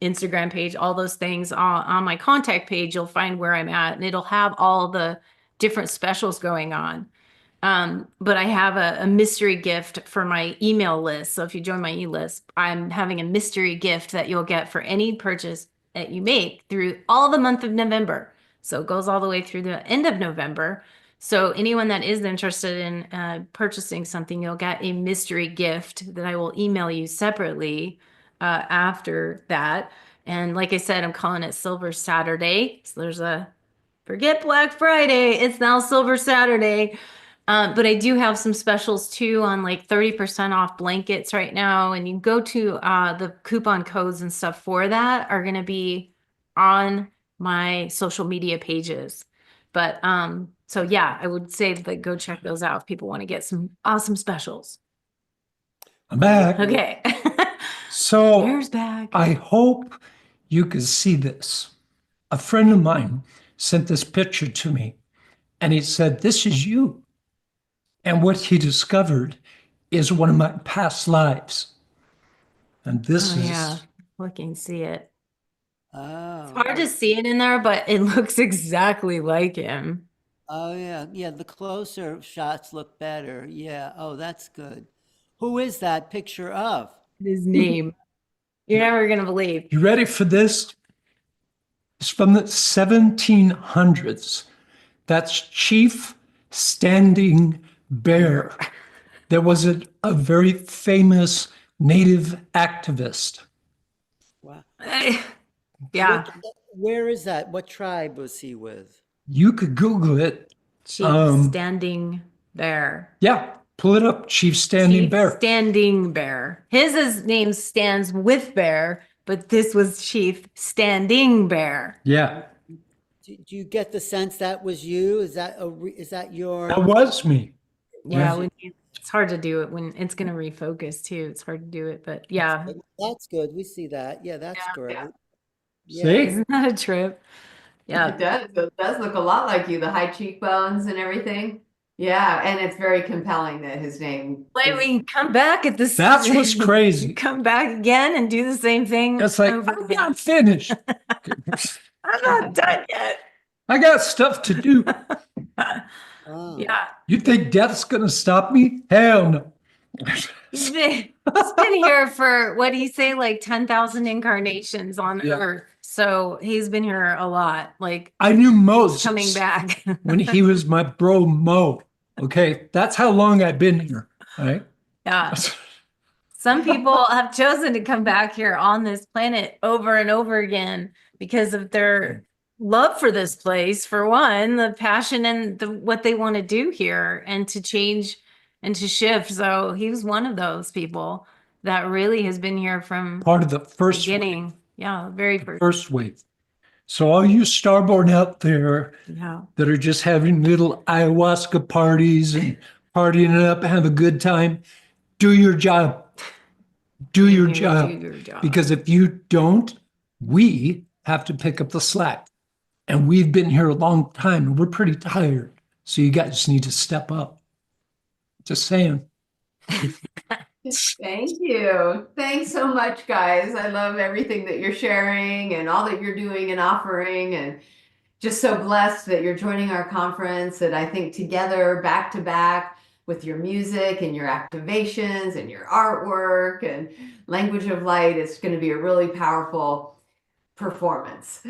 Instagram page, all those things on my contact page. You'll find where I'm at and it'll have all the different specials going on. But I have a mystery gift for my email list. So if you join my e-list, I'm having a mystery gift that you'll get for any purchase that you make through all the month of November. So it goes all the way through the end of November. So anyone that is interested in purchasing something, you'll get a mystery gift that I will email you separately after that. And like I said, I'm calling it Silver Saturday. So there's forget Black Friday. It's now Silver Saturday. But I do have some specials too on like 30% off blankets right now. And you go to the coupon codes and stuff for that are going to be on my social media pages. But so yeah, I would say that go check those out if people want to get some awesome specials. I'm back. Okay. So Bear's back. I hope you can see this. A friend of mine sent this picture to me and he said, "This is you." And what he discovered is one of my past lives. And this is, yeah, look and see it. Oh. It's hard to see it in there, but it looks exactly like him. Oh, yeah. Yeah, the closer shots look better. Yeah. Oh, that's good. Who is that picture of? His name. You're never going to believe. you ready for this? It's from the 1700s. That's Chief Standing Bear. There was a very famous native activist. Wow. Yeah. Where is that? What tribe was he with? You could Google it. Chief Standing Bear. Yeah, pull it up. Chief Standing Chief Bear. Standing Bear. His name stands with Bear, but this was Chief Standing Bear. Yeah, Do you get the sense that was you? Is that your? that was me. Yeah, it's hard to do it when it's going to refocus too. It's hard to do it, but yeah. That's good. We see that. Yeah, that's great. Yeah. See? Isn't that a trip? Yeah. It does. It does look a lot like you, the high cheekbones and everything. Yeah, and it's very compelling that his name. Like we can come back at this. That's what's crazy. Come back again and do the same thing. It's like, over I'm again. not finished. I'm not done yet. I got stuff to do. Oh. Yeah. You think death's going to stop me? Hell no. He's been here for, what do you say, like 10,000 incarnations on Yeah. Earth. So he's been here a lot, like I knew Moses coming back. when he was my bro Mo. Okay, that's how long I've been here. Right? Yeah. Some people have chosen to come back here on this planet over and over again because of their love for this place, for one, the passion and what they want to do here and to change and to shift. So he was one of those people that really has been here from Part of the first beginning. Yeah, very first wave. So all you starborn out there Yeah. that are just having little ayahuasca parties and partying it up, have a good time, do your job. do your You job. do your job. Because if you don't, we have to pick up the slack. And we've been here a long time and we're pretty tired. So you guys need to step up. Just saying. Thank you. Thanks so much, guys. I love everything that you're sharing and all that you're doing and offering, and just so blessed that you're joining our conference. And I think together, back to back, with your music and your activations and your artwork and language of light, it's going to be a really powerful performance.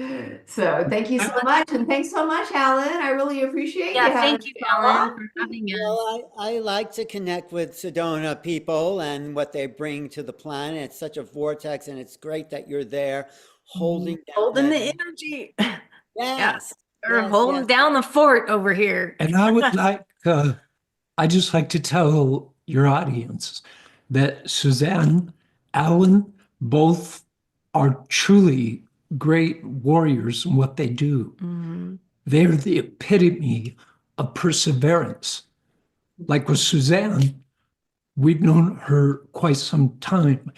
So thank you so much. And thanks so much, Alan. I really appreciate you Yeah, having thank you, me on. Alan, for having us. Well, I like to connect with Sedona people and what they bring to the planet. It's such a vortex, and it's great that you're there holding down Holding the that- energy. Yes. Or yes, holding yes. down the fort over here. And I would like, I just like to tell your audience that Suzanne, Alan, both are truly great warriors in what they do. Mhm. They're the epitome of perseverance. Like with Suzanne, we've known her quite some time.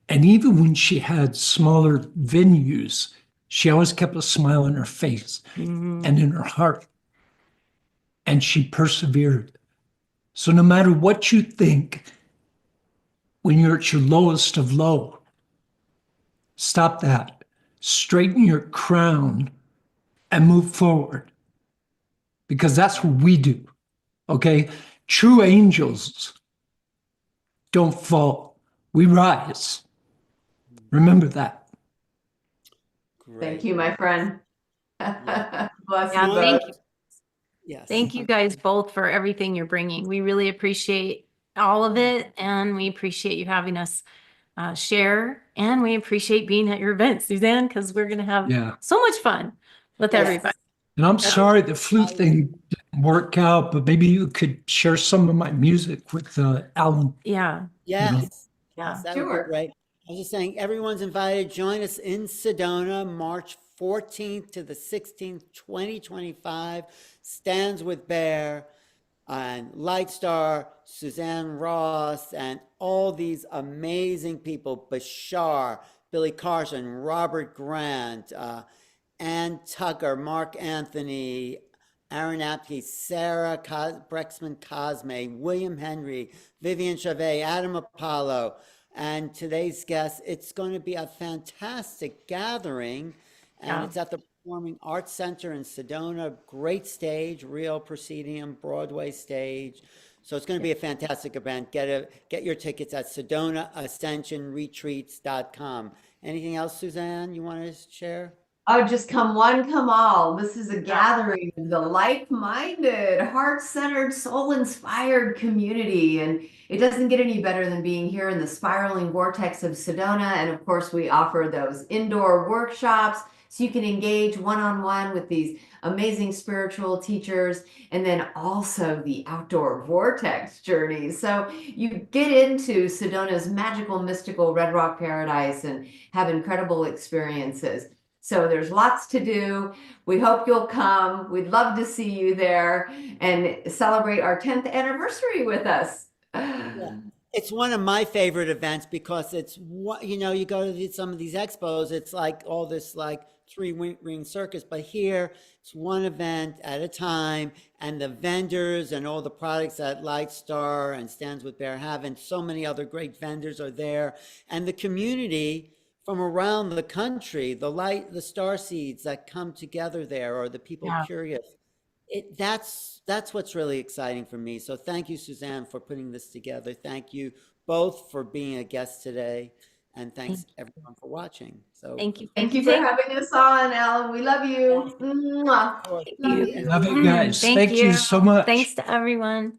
And even when she had smaller venues, she always kept a smile on her face Mhm. and in her heart. And she persevered. So no matter what you think, when you're at your lowest of low, stop that, straighten your crown, and move forward. Because that's what we do, okay? True angels don't fall. We rise. Remember that. Great. Thank you, my friend. Bless Yeah, you thank both. you. Yes. Thank you guys both for everything you're bringing. We really appreciate all of it, and we appreciate you having us share, and we appreciate being at your event, Suzanne, because we're going to have Yeah. so much fun with Yes. everybody. And I'm sorry the flute thing didn't work out, but maybe you could share some of my music with Alan. Yeah. Yes. Yeah. Yes, that would Sure. be great. I was just saying, everyone's invited. Join us in Sedona, March 14th to the 16th, 2025. Stands with Bear and LIghtstar, Suzanne Ross, and all these amazing people, Bashar, Billy Carson, Robert Grant, Ann Tucker, Mark Anthony, Aaron Apke, Sarah Brexman Cosme, William Henry, Vivian Chavez, Adam Apollo, and today's guest. It's going to be a fantastic gathering, and Yeah. it's at the Performing Arts Center in Sedona. Great stage, real proscenium, Broadway stage. So it's going to be a fantastic event. Get your tickets at SedonaAscensionRetreats.com. Anything else, Suzanne, you want to share? Oh, just come one, come all. This is a gathering of the like-minded, heart-centered, soul-inspired community. And it doesn't get any better than being here in the spiraling vortex of Sedona. And of course, we offer those indoor workshops so you can engage one-on-one with these amazing spiritual teachers, and then also the outdoor vortex journeys. So you get into Sedona's magical, mystical Red Rock paradise and have incredible experiences. So there's lots to do. We hope you'll come. We'd love to see you there and celebrate our 10th anniversary with us. It's one of my favorite events because it's what, you go to some of these expos, it's like all this like three-ring circus, but here it's one event at a time, and the vendors and all the products that LIghtstar and Stands with Bear have, and so many other great vendors are there, and the community from around the country, the Starseeds that come together there, or the people Yeah. curious. That's what's really exciting for me. So thank you, Suzanne, for putting this together. Thank you both for being a guest today, and thanks everyone for watching. So Thank you. Thank you for having us on, Alan. We love you. Mwah. Of course. Love you. you. Love you guys. Thank Thank you so much. Thanks to everyone.